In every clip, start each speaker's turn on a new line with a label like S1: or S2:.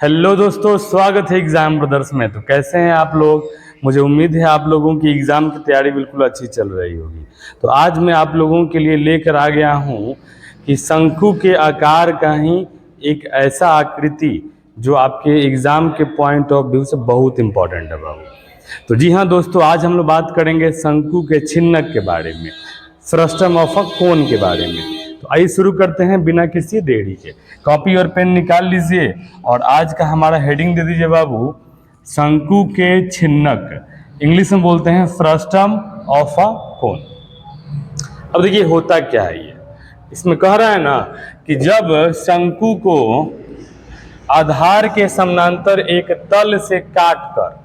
S1: Hello दोस्तों, स्वागत है एग्जाम ब्रदर्स में। तो कैसे हैं आप लोग? मुझे उम्मीद है आप लोगों की एग्जाम की तैयारी बिल्कुल अच्छी चल रही होगी। तो आज मैं आप लोगों के लिए लेकर आ गया हूं कि शंकु के आकार का ही एक ऐसा आकृति जो आपके एग्जाम के पॉइंट ऑफ व्यू से बहुत इंपॉर्टेंट है बाबू। तो जी हाँ दोस्तों, आज हम लोग बात करेंगे शंकु के छिन्नक के बारे में, फ्रस्टम ऑफ अ कोन के बारे में। तो आइए शुरू करते हैं बिना किसी देरी के। कॉपी और पेन निकाल लीजिए और आज का हमारा हेडिंग दे दीजिए बाबू, शंकु के छिन्नक। इंग्लिश में बोलते हैं फ्रस्टम ऑफ अ कोन। अब देखिए होता क्या है, ये इसमें कह रहा है ना कि जब शंकु को आधार के समानांतर एक तल से काट कर,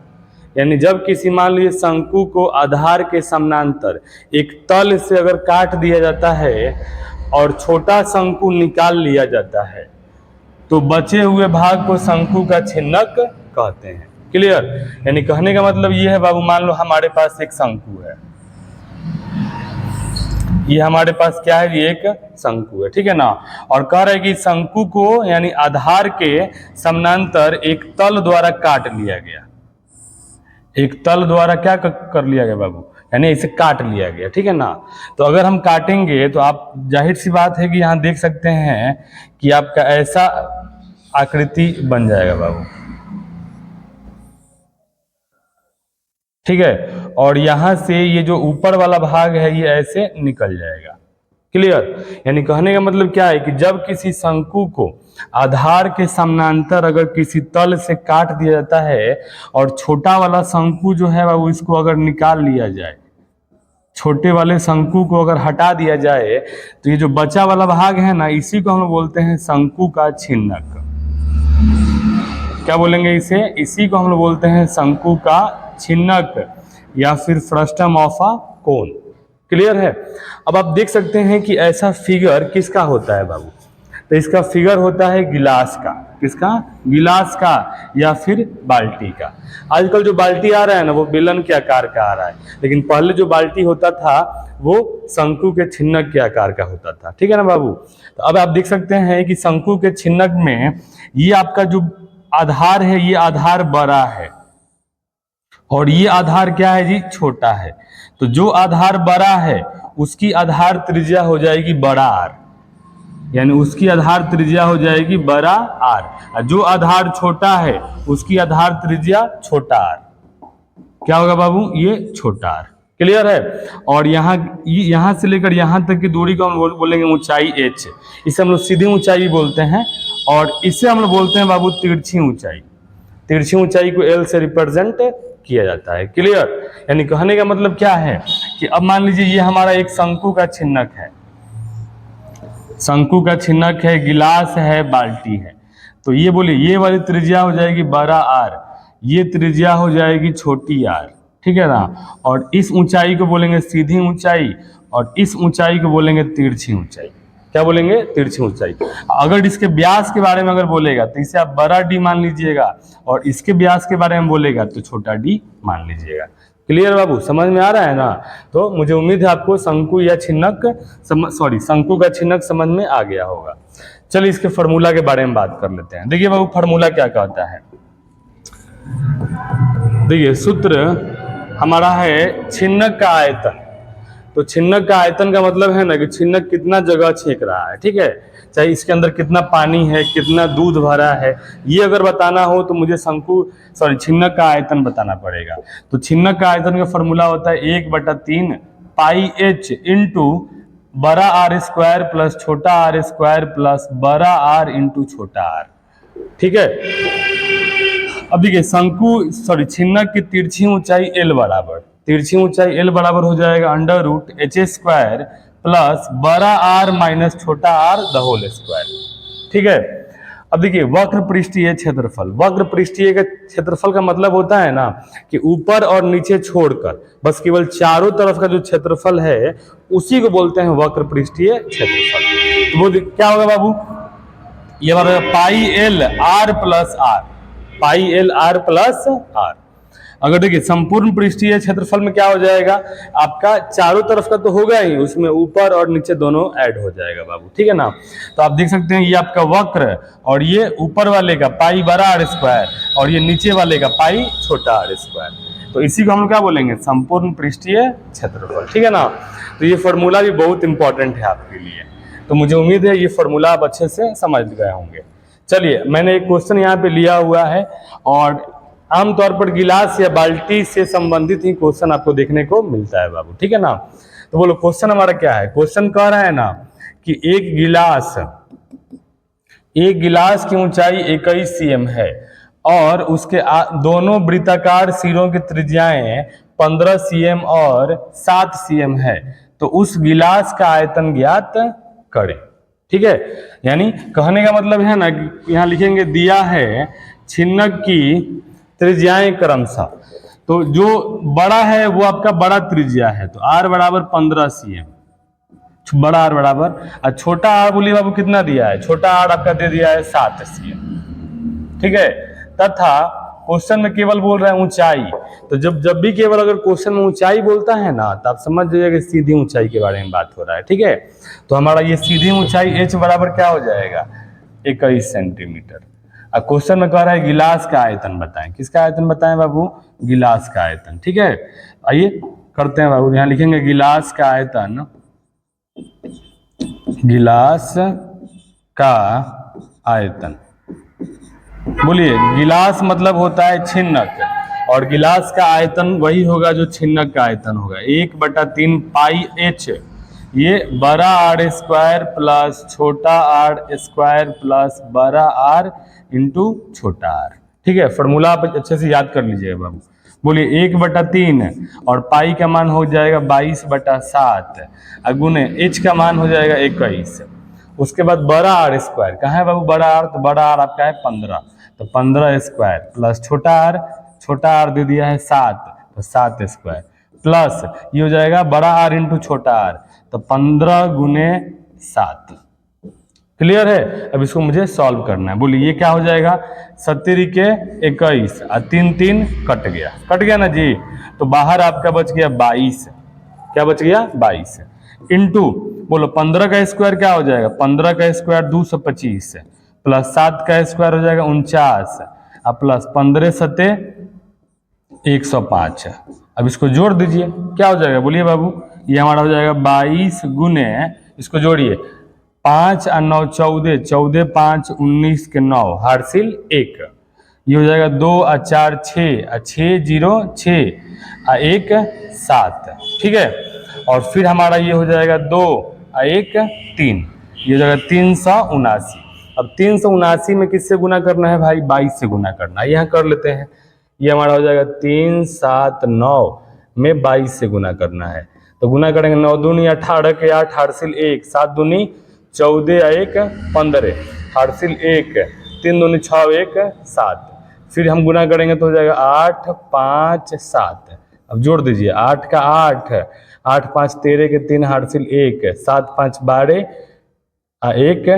S1: यानी जब किसी मान लीजिए शंकु को आधार के समानांतर एक तल से अगर काट दिया जाता है और छोटा शंकु निकाल लिया जाता है तो बचे हुए भाग को शंकु का छिन्नक कहते हैं। क्लियर? यानी कहने का मतलब ये है बाबू, मान लो हमारे पास एक शंकु है, ये हमारे पास क्या है, ये एक शंकु है, ठीक है ना। और कह रहा है कि शंकु को यानी आधार के समानांतर एक तल द्वारा काट लिया गया। एक तल द्वारा क्या कर लिया गया बाबू, यानी इसे काट लिया गया, ठीक है ना। तो अगर हम काटेंगे तो आप जाहिर सी बात है कि यहाँ देख सकते हैं कि आपका ऐसा आकृति बन जाएगा बाबू, ठीक है। और यहां से ये जो ऊपर वाला भाग है ये ऐसे निकल जाएगा। क्लियर? यानी कहने का मतलब क्या है कि जब किसी शंकु को आधार के समानांतर अगर किसी तल से काट दिया जाता है और छोटा वाला शंकु जो है वो इसको अगर निकाल लिया जाए, छोटे वाले शंकु को अगर हटा दिया जाए तो ये जो बचा वाला भाग है ना, इसी को हम लोग बोलते हैं शंकु का छिन्नक। क्या बोलेंगे इसे? इसी को हम लोग बोलते हैं शंकु का छिन्नक या फिर frustum of a cone. Clear है? अब आप देख सकते हैं कि ऐसा फिगर किसका होता है बाबू, तो इसका फिगर होता है गिलास का। किसका? गिलास का या फिर बाल्टी का। आजकल जो बाल्टी आ रहा है ना वो बेलन के आकार का आ रहा है, लेकिन पहले जो बाल्टी होता था वो शंकु के छिन्नक के आकार का होता था, ठीक है ना बाबू। तो अब आप देख सकते हैं कि शंकु के छिन्नक में ये आपका जो आधार है ये आधार बड़ा है और ये आधार क्या है जी, छोटा है। तो जो आधार बड़ा है उसकी आधार त्रिज्या हो जाएगी बड़ा आर, यानी उसकी आधार त्रिज्या हो जाएगी बड़ा आर। और जो आधार छोटा है उसकी आधार त्रिज्या छोटा आर। क्या होगा बाबू? ये छोटा आर। क्लियर है? और यहाँ से लेकर यहाँ तक की दूरी को हम बोलेंगे ऊंचाई h। इसे हम लोग सीधी ऊंचाई भी बोलते हैं और इसे हम लोग बोलते हैं बाबू तिरछी ऊंचाई। तिरछी ऊंचाई को L से रिप्रेजेंट किया जाता है। क्लियर? यानी कहने का मतलब क्या है कि अब मान लीजिए ये हमारा एक शंकु का छिन्नक है, शंकु का छिन्नक है, गिलास है, बाल्टी है। तो ये बोलिए ये वाली त्रिज्या हो जाएगी बड़ा आर, ये त्रिज्या हो जाएगी छोटी आर, ठीक है ना। और इस ऊंचाई को बोलेंगे सीधी ऊंचाई और इस ऊंचाई को बोलेंगे तिरछी ऊंचाई। क्या बोलेंगे? तिरछी ऊंचाई। अगर इसके व्यास के बारे में अगर बोलेगा तो इसे आप बड़ा डी मान लीजिएगा और इसके व्यास के बारे में बोलेगा तो छोटा डी मान लीजिएगा। क्लियर बाबू? समझ में आ रहा है ना? तो मुझे उम्मीद है आपको शंकु या छिन्नक शंकु का छिन्नक समझ में आ गया होगा। चलिए इसके फार्मूला के बारे में बात कर लेते हैं। देखिए बाबू फार्मूला क्या कहता है, देखिए सूत्र हमारा है छिन्नक का आयतन। तो छिन्नक का आयतन का मतलब है ना कि छिन्नक कितना जगह छेक रहा है, ठीक है। चाहे इसके अंदर कितना पानी है, कितना दूध भरा है, ये अगर बताना हो तो मुझे छिन्नक का आयतन बताना पड़ेगा। तो छिन्नक का आयतन का फॉर्मूला होता है 1/3 पाई h इंटू बड़ा आर स्क्वायर प्लस छोटा आर स्क्वायर प्लस बड़ा आर इंटू छोटा आर, ठीक है। अब देखिए छिन्नक की तिरछी ऊंचाई L बराबर, तिरछी ऊंचाई L बराबर हो जाएगा √h² प्लस बड़ा आर माइनस छोटा आर द होल स्क्वायर, ठीक है। अब देखिए वक्र पृष्ठीय क्षेत्रफल, वक्र पृष्ठीय का क्षेत्रफल का मतलब होता है ना कि ऊपर और नीचे छोड़कर बस केवल चारों तरफ का जो क्षेत्रफल है उसी को बोलते हैं वक्र पृष्ठीय क्षेत्रफल। तो वो क्या होगा बाबू, ये होगा pi L R plus r, pi L R plus r. अगर देखिए संपूर्ण पृष्ठीय क्षेत्रफल में क्या हो जाएगा, आपका चारों तरफ का तो होगा ही, उसमें ऊपर और नीचे दोनों ऐड हो जाएगा बाबू, ठीक है ना। तो आप देख सकते हैं ये आपका वक्र और ये ऊपर वाले का पाई बड़ा आर स्क्वायर और ये नीचे वाले का पाई छोटा आर स्क्वायर, तो इसी को हम क्या बोलेंगे, संपूर्ण पृष्ठीय क्षेत्रफल, ठीक है ना। तो ये फॉर्मूला भी बहुत इंपॉर्टेंट है आपके लिए, तो मुझे उम्मीद है ये फॉर्मूला आप अच्छे से समझ गए होंगे। चलिए मैंने एक क्वेश्चन यहाँ पे लिया हुआ है और आमतौर पर गिलास या बाल्टी से संबंधित ही क्वेश्चन आपको देखने को मिलता है बाबू, ठीक है ना। तो बोलो क्वेश्चन हमारा क्या है, क्वेश्चन कह रहा है ना कि एक गिलास की ऊंचाई 21 cm है और उसके दोनों वृत्ताकार सिरों की त्रिज्याएं 15 cm और 7 cm है, तो उस गिलास का आयतन ज्ञात करें, ठीक है। यानी कहने का मतलब है ना कि यहाँ लिखेंगे दिया है छिन्नक की त्रिज्याएं क्रमशः, तो जो बड़ा है वो आपका बड़ा त्रिज्या है, तो r बराबर 15 cm, बड़ा r बराबर, और छोटा r बोलिए बाबू कितना दिया है, छोटा r आपका दे दिया है 7 cm, ठीक है। तथा क्वेश्चन में केवल बोल रहा है ऊंचाई, तो जब भी केवल अगर क्वेश्चन में ऊंचाई बोलता है ना तो आप समझ जाइएगा कि सीधी ऊंचाई के बारे में बात हो रहा है, ठीक है। तो हमारा ये सीधी ऊंचाई h बराबर क्या हो जाएगा, 21 सेंटीमीटर। अब क्वेश्चन में कह रहा है गिलास का आयतन बताएं, किसका आयतन बताएं बाबू, गिलास का आयतन, ठीक है। आइए करते हैं बाबू, यहाँ लिखेंगे गिलास का आयतन, गिलास का आयतन, बोलिए गिलास मतलब होता है छिन्नक और गिलास का आयतन वही होगा जो छिन्नक का आयतन होगा, 1/3 पाई h, ये बड़ा आर स्क्वायर प्लस छोटा आर स्क्वायर प्लस बड़ा आर इंटू छोटा आर, ठीक है। फॉर्मूला आप अच्छे से याद कर लीजिएगा बाबू। बोलिए 1/3 और पाई का मान हो जाएगा 22/7 गुने h का मान हो जाएगा 21, उसके बाद बड़ा आर स्क्वायर, कहाँ है बाबू बड़ा आर, तो बड़ा आर आपका है 15, तो 15 स्क्वायर प्लस छोटा आर दे दिया है 7, तो 7 स्क्वायर प्लस ये हो जाएगा बड़ा आर इंटू छोटा आर, तो 15 गुने 7, क्लियर है। अब इसको मुझे सॉल्व करना है, बोलिए ये क्या हो जाएगा, 70 के 21 और 3 कट गया ना जी, तो बाहर आपका बच गया 22, क्या बच गया 22 इंटू, बोलो 15 का स्क्वायर क्या हो जाएगा, 15 का स्क्वायर 225 प्लस 7 का स्क्वायर हो जाएगा 49 और प्लस 15 सते 105। अब इसको जोड़ दीजिए क्या हो जाएगा, बोलिए बाबू, ये हमारा हो जाएगा 22 गुने, इसको जोड़िए 5 और 9 14, 14 5 19 के 9 हार्सिल 1, ये हो जाएगा 2 और 4 6 और 6 0 6 और 1 7, ठीक है। और फिर हमारा ये हो जाएगा 2 और 1 3, ये हो जाएगा 379। अब 379 में किससे गुना करना है भाई, 22 से गुना करना है, यहाँ कर लेते हैं, ये हमारा हो जाएगा 379 में 22 से गुना करना है, तो गुना करेंगे 9 दूनी 18 के 8 हार्सिल 1, 7 दूनी 14 1 15 हार्सिल 1, 3 दूनी 6 1 7, फिर हम गुना करेंगे तो हो जाएगा 8 5 7। अब जोड़ दीजिए 8 का 8 8 5 13 के 3 हार्सिल 1, 7 5 12 1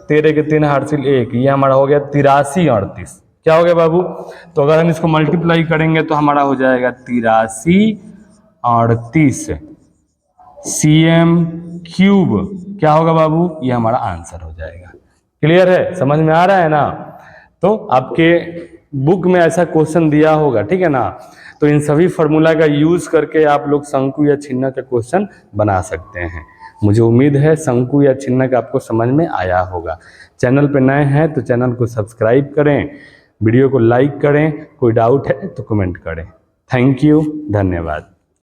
S1: 13 के 3 हार्सिल 1, ये हमारा हो गया 83 38, क्या हो गया बाबू, तो अगर हम इसको मल्टीप्लाई करेंगे तो हमारा हो जाएगा 83 38 cm3, क्या होगा बाबू, ये हमारा आंसर हो जाएगा। क्लियर है, समझ में आ रहा है ना। तो आपके बुक में ऐसा क्वेश्चन दिया होगा, ठीक है ना, तो इन सभी फार्मूला का यूज करके आप लोग शंकु या छिन्नक का क्वेश्चन बना सकते हैं। मुझे उम्मीद है शंकु या छिन्नक आपको समझ में आया होगा। चैनल पे नए हैं तो चैनल को सब्सक्राइब करें, वीडियो को लाइक करें, कोई डाउट है तो कमेंट करें। थैंक यू, धन्यवाद।